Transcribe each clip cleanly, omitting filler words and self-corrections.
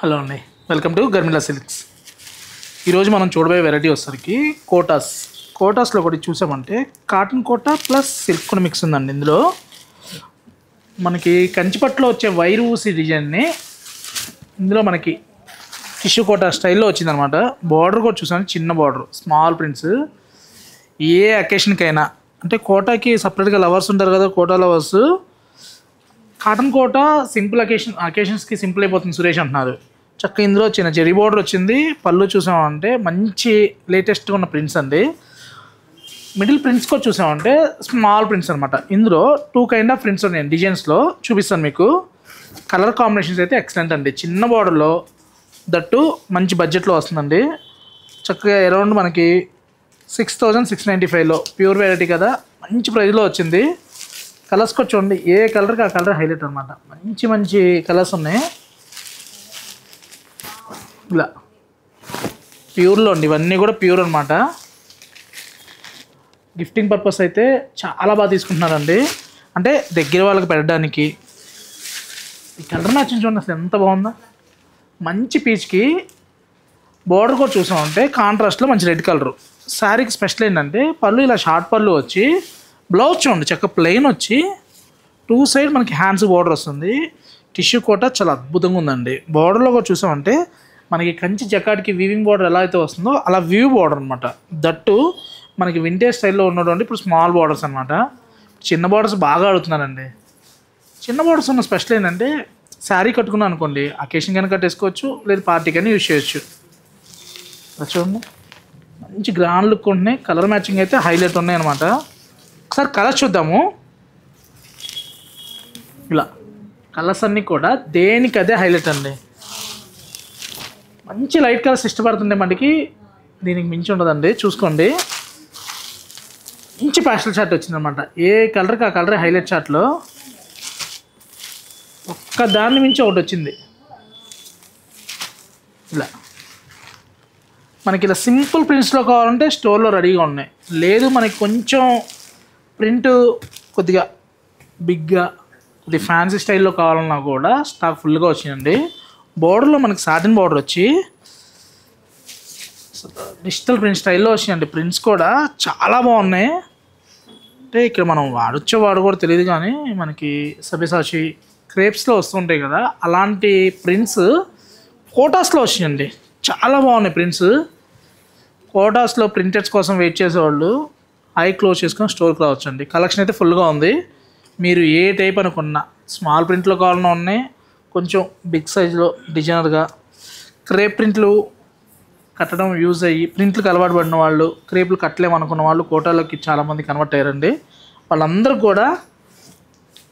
Hello అండి, welcome to గర్మిలా silks. ఈరోజు మనం చూడబోయే వెరైటీ వచ్చేసరికి కోటాస్లో ఒకటి చూసామంటే కాటన్ కోటా ప్లస్ సిల్క్ కూడా మిక్స్ ఉందండి. ఇందులో మనకి కంచిపట్టులో వచ్చే వైర్ ఊసి డిజైన్ని ఇందులో మనకి టిష్యూ కోటా స్టైల్లో వచ్చిందనమాట. బార్డర్ కూడా చూసాను, చిన్న బార్డర్, స్మాల్ ప్రింట్స్. ఏ అకేషన్కైనా అంటే కోటాకి సపరేట్గా లవర్స్ ఉంటారు కదా, Kota lovers. Cotton Kota simple అకేషన్స్కి సింపుల్ అయిపోతుంది సురేష్ అంటున్నారు. చక్కగా ఇందులో చిన్న జెరీ బోర్డర్ వచ్చింది. పళ్ళు చూసామంటే మంచి లేటెస్ట్గా ఉన్న ప్రింట్స్ అండి. మిడిల్ ప్రింట్స్ కూడా చూసామంటే స్మాల్ ప్రింట్స్ అనమాట. ఇందులో 2 కైండ్ ఆఫ్ ప్రింట్స్ ఉన్నాయి డిజైన్స్లో, చూపిస్తాను మీకు. కలర్ కాంబినేషన్స్ అయితే ఎక్సలెంట్ అండి. చిన్న బార్డర్లో దట్టు మంచి బడ్జెట్లో వస్తుందండి. చక్కగా అరౌండ్ మనకి 6,695లో ప్యూర్ వెరైటీ కదా, మంచి ప్రైస్లో వచ్చింది. కలర్స్ కూడా చూడండి, ఏ కలర్కి ఆ కలర్ హైలైట్ అనమాట. మంచి మంచి కలర్స్ ఉన్నాయి. ఇలా ప్యూర్లో అండి, ఇవన్నీ కూడా ప్యూర్ అనమాట. గిఫ్టింగ్ పర్పస్ అయితే చాలా బాగా తీసుకుంటున్నారండి. అంటే దగ్గర వాళ్ళకి పెట్టడానికి. ఈ కలర్ మ్యాచింగ్ చూడండి అసలు ఎంత బాగుందో. మంచి పీచ్కి బార్డర్ కూడా చూసామంటే కాంట్రాస్ట్లో మంచి రెడ్ కలరు. శారీకి స్పెషల్ ఏంటంటే పళ్ళు ఇలా షార్ట్ పళ్ళు వచ్చి, బ్లౌజ్ చూడండి చక్కగా ప్లెయిన్ వచ్చి 2 సైడ్ మనకి హ్యాండ్స్ బార్డర్ వస్తుంది. టిష్యూ కోట చాలా అద్భుతంగా ఉందండి. బార్డర్లో కూడా చూసామంటే మనకి కంచి జకాట్కి వీవింగ్ బార్డర్ ఎలా అయితే వస్తుందో అలా వీవ్ బార్డర్ అనమాట. దట్టు మనకి వింటేజ్ స్టైల్లో ఉన్నటువంటి ఇప్పుడు స్మాల్ బార్డర్స్ అనమాట. చిన్న బార్డర్స్ బాగా అడుగుతున్నారండి. చిన్న బార్డర్స్ ఉన్న స్పెషల్ ఏంటంటే శారీ కట్టుకున్నాను అనుకోండి, అకేషన్ కనుక కట్టేసుకోవచ్చు, లేదు పార్టీకైనా యూజ్ చేయొచ్చు. చూడండి మంచి గ్రాండ్ లుక్ ఉంటున్నాయి. కలర్ మ్యాచింగ్ అయితే హైలైట్ ఉన్నాయి అనమాట. ఒకసారి కలర్స్ చూద్దాము. ఇలా కలర్స్ అన్నీ కూడా దేనికి అదే హైలైట్ అండి. మంచి లైట్ కలర్స్ ఇష్టపడుతుండే మనకి దీనికి మించి ఉండదండి. చూసుకోండి, మంచి ప్యాస్టల్ చార్ట్ వచ్చిందనమాట. ఏ కలర్కి ఆ కలర్ హైలైట్ చార్ట్లో ఒక్క దాన్ని మించి ఒకటి వచ్చింది. ఇలా మనకి ఇలా సింపుల్ ప్రింట్స్లో కావాలంటే స్టోర్లో రెడీగా ఉన్నాయి. లేదు మనకి కొంచెం ప్రింట్ కొద్దిగా బిగ్గా కొద్దిగా ఫ్యాన్సీ స్టైల్లో కావాలన్నా కూడా స్టాక్ ఫుల్గా వచ్చిందండి. బోర్డర్లో మనకి సాటిన్ బార్డర్ వచ్చి డిజిటల్ ప్రింట్ స్టైల్లో వచ్చినాయండి. ప్రింట్స్ కూడా చాలా బాగున్నాయి. అంటే ఇక్కడ మనం వాడకూడదు తెలియదు కానీ మనకి సబ్యసాచి క్రేప్స్లో వస్తుంటాయి కదా, అలాంటి ప్రింట్స్ కోటాస్లో వచ్చినాయండి. చాలా బాగున్నాయి ప్రింట్స్. కోటాస్లో ప్రింటెడ్స్ కోసం వెయిట్ చేసేవాళ్ళు ఐ క్లోజ్ చేసుకొని స్టోర్కి రావచ్చు అండి. కలెక్షన్ అయితే ఫుల్గా ఉంది. మీరు ఏ టైప్ అనుకున్నా, స్మాల్ ప్రింట్లో కావాలన్నా ఉన్నాయి, కొంచెం బిగ్ సైజులో డిజైనర్గా క్రేప్ ప్రింట్లు కట్టడం యూజ్ అయ్యి ప్రింట్లకు అలవాటు పడిన వాళ్ళు, క్రేప్లు కట్టలేమనుకున్న వాళ్ళు కోటాలోకి చాలామంది కన్వర్ట్ అయ్యారండి. వాళ్ళందరూ కూడా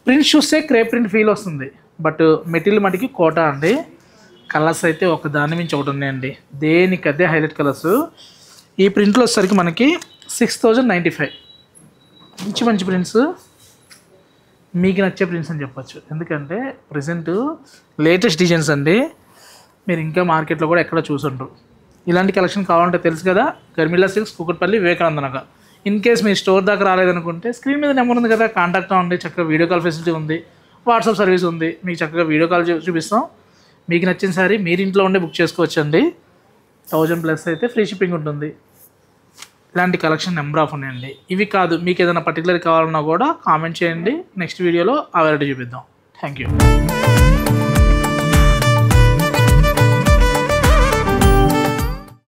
ప్రింట్ చూస్తే క్రేప్ ప్రింట్ ఫీల్ వస్తుంది, బట్ మెటీరియల్ మటుకి కోటా అండి. కలర్స్ అయితే ఒక దాని మించి ఒకటి ఉన్నాయండి. దేనికి అదే హైలైట్ కలర్స్. ఈ ప్రింట్లో వచ్చేసరికి మనకి 6,095. మంచి మంచి ప్రింట్స్, మీకు నచ్చే ప్రింట్స్ అని చెప్పచ్చు. ఎందుకంటే ప్రజెంట్ లేటెస్ట్ డిజైన్స్ అండి. మీరు ఇంకా మార్కెట్లో కూడా ఎక్కడ చూసుంటారు. ఇలాంటి కలెక్షన్ కావాలంటే తెలుసు కదా, Garmila silks, Kukatpally, Vivekananda Nagar. In case మీ స్టోర్ దాకా రాలేదనుకుంటే స్క్రీన్ మీద నెంబర్ ఉంది కదా, కాంటాక్ట్ అవ్వండి. చక్కగా వీడియో కాల్ ఫెసిలిటీ ఉంది, వాట్సాప్ సర్వీస్ ఉంది. మీకు చక్కగా వీడియో కాల్ చూపిస్తాం. మీకు నచ్చిన సారీ మీరు ఇంట్లో ఉండే బుక్ చేసుకోవచ్చు అండి. 1000+ అయితే ఫ్రీ షిప్పింగ్ ఉంటుంది. ఇలాంటి కలెక్షన్ నెంబర్ ఆఫ్ ఉన్నాయండి. ఇవి కాదు, మీకు ఏదైనా పర్టికులర్ కావాలన్నా కూడా కామెంట్ చేయండి. నెక్స్ట్ వీడియోలో ఆ వెరైటీ చూపిద్దాం. Thank you.